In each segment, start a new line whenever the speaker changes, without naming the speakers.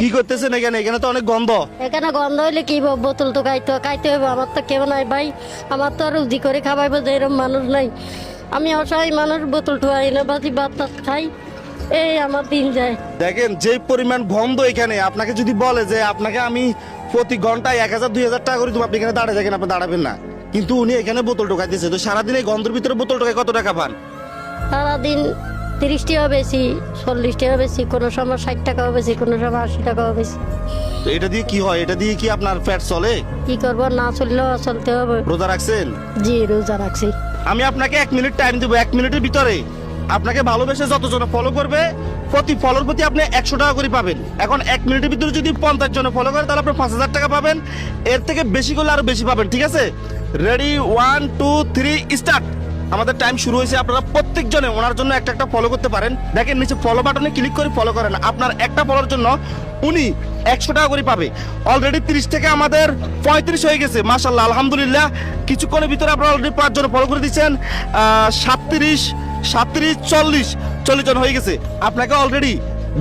কি করতেছেন এখানে? এখানে তো অনেক গন্ধ।
এখানে গন্ধ হইলে কি বোতল তো খাইতে হবে। আমার তো কেউ নাই ভাই, আমার তো রুজি করে খাওয়াইবো যে এরকম মানুষ নাই। আমি অসহায় মানুষ, বোতল টুয়া এনে বাজি ভাত টাত খাই, এই আমার দিন যায়।
দেখেন যে পরিমাণ গন্ধ এখানে, আপনাকে যদি বলে যে আপনাকে আমি প্রতি ঘন্টায় 1000-2000 টাকা করে দিব, আপনি এখানে দাঁড়িয়ে দেখেন, আপনি দাঁড়াবেন না। কিন্তু উনি এখানে বোতল টোকাইতেছে। তো সারাদিন এই গন্ধের ভিতরে বোতল টোকায় কত টাকা পান?
সারাদিন 30 টাকা বেশি, 40 টাকা বেশি, কোনো সময় 60 টাকাও বেশি, কোনো সময় 80 টাকাও বেশি।
তো এটা দিয়ে কি হয়? এটা দিয়ে কি আপনার পেট চলে?
কি করবো, না চললেও চলতে হবে।
রোজা রাখছেন?
জি রোজা রাখছি।
আমি আপনাকে 1 মিনিট টাইম দেবো। 1 মিনিটের ভিতরে আপনাকে ভালোবেসে যতজন ফলো করবে, প্রতি ফলোর প্রতি আপনি 100 টাকা করে পাবেন। এখন 1 মিনিটের ভিতরে যদি 50 জন ফলো করে, তাহলে আপনি 5000 টাকা পাবেন। এর থেকে বেশি করলে আরো বেশি পাবেন, ঠিক আছে? Ready, 1 2 3 start. আমাদের টাইম শুরু হয়েছে। আপনারা প্রত্যেকজনে ওনার জন্য একটা একটা ফলো করতে পারেন। দেখেন নিচে ফলো বাটনে ক্লিক করে ফলো করেন। আপনার একটা ফলোর জন্য উনি 100 টাকা করে পাবে। অলরেডি 30 থেকে আমাদের 35 হয়ে গেছে, মাশাআল্লাহ, আলহামদুলিল্লাহ। কিছুক্ষণের ভিতরে আপনারা অলরেডি 5 জন ফলো করে দিচ্ছেন। 37 40 জন হয়ে গেছে। আপনাকে অলরেডি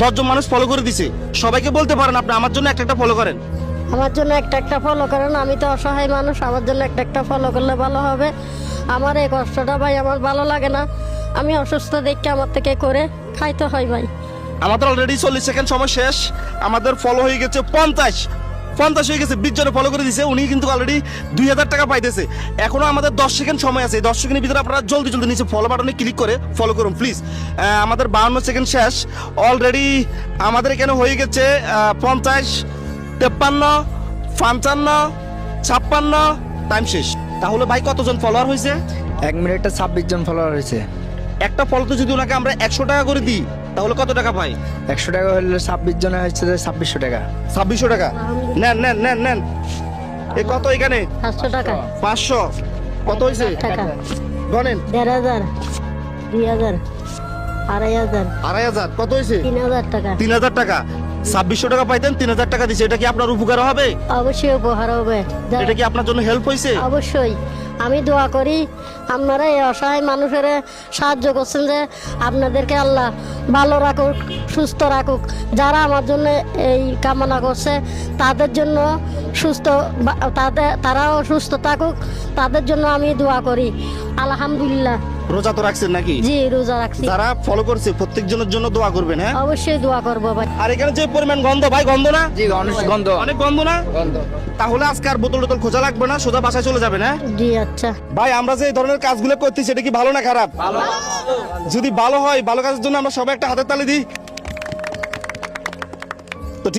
10 জন মানুষ ফলো করে দিছে। সবাইকে বলতে পারেন আপনি আমার জন্য একটা একটা ফলো করেন।
আমার জন্য একটা একটা ফলো করেন। আমি তো অসহায় মানুষ, আমার জন্য একটা একটা ফলো করলে ভালো হবে। আমার এই কষ্টটা ভাই আমার ভালো লাগে না। আমি অসুস্থ দেখে আমার থেকে করে খাইতে হয় ভাই।
আমাদের অলরেডি 40 সেকেন্ড সময় শেষ। আমাদের ফলো হয়ে গেছে 50 হয়ে গেছে। 20 জনে ফলো করে দিছে। উনি কিন্তু অলরেডি 2000 টাকা পাইতেছে। এখনো আমাদের 10 সেকেন্ড সময় আছে। 10 সেকেন্ডের ভিতরে আপনারা জলদি নিচে ফলো বাটনে ক্লিক করে ফলো করুন প্লিজ। আমাদের 52 সেকেন্ড শেষ। অলরেডি আমাদের এখানে হয়ে গেছে 50 53 55 56। টাইম শেষ। তাহলে ভাই কতজন ফলোয়ার হয়েছে?
1 মিনিটে 26 জন ফলোয়ার হয়েছে।
একটা ফলোতে যদি ওনাকে আমরা 100 টাকা করে দিই, তাহলে কত টাকা পাই?
100 টাকা হলে 26 জনে হচ্ছে 2600 টাকা।
2600 টাকা। নেন। এ কত এখানে?
700 টাকা,
500। কত হয়েছে?
টাকা,
গনেন।
1500, 2000, 2500,
2500। কত হয়েছে?
3000 টাকা।
3000 টাকা। 2600 টাকা পাইতেন, 3000 টাকা দিছে। এটা কি আপনার উপকার হবে?
অবশ্যই উপহার হবে।
এটা কি আপনার জন্য হেল্প হয়েছে?
অবশ্যই। আমি দোয়া করি আপনারা এই অসহায় মানুষের সাহায্য করছেন, যে আপনাদেরকে আল্লাহ ভালো রাখুক, সুস্থ রাখুক। যারা আমার জন্য এই কামনা করছে তাদের জন্য তারাও সুস্থ থাকুক, তাদের জন্য আমি দোয়া করি। আলহামদুলিল্লাহ।
রোজা তো রাখছেন নাকি?
জি রোজা রাখছি।
যারা ফলো করছে প্রত্যেকজনের জন্য দোয়া করবেন, হ্যাঁ?
অবশ্যই দোয়া করবো ভাই।
আর এখানে যে পরিমাণ গন্ধ, ভাই গন্ধ না?
জি গন্ধ।
অনেক গন্ধ না? তাহলে আজকে আর বোতল খোঁজা লাগবে না, সোজা বাসায় চলে যাবেন, হ্যাঁ?
জি আচ্ছা।
ভাই আমরা যে এই ধরনের কাজগুলো করতেছি, এটা কি ভালো না খারাপ? যদি ভালো হয়, ভালো কাজের জন্য আমরা সবাই একটা হাতের তালি দিই।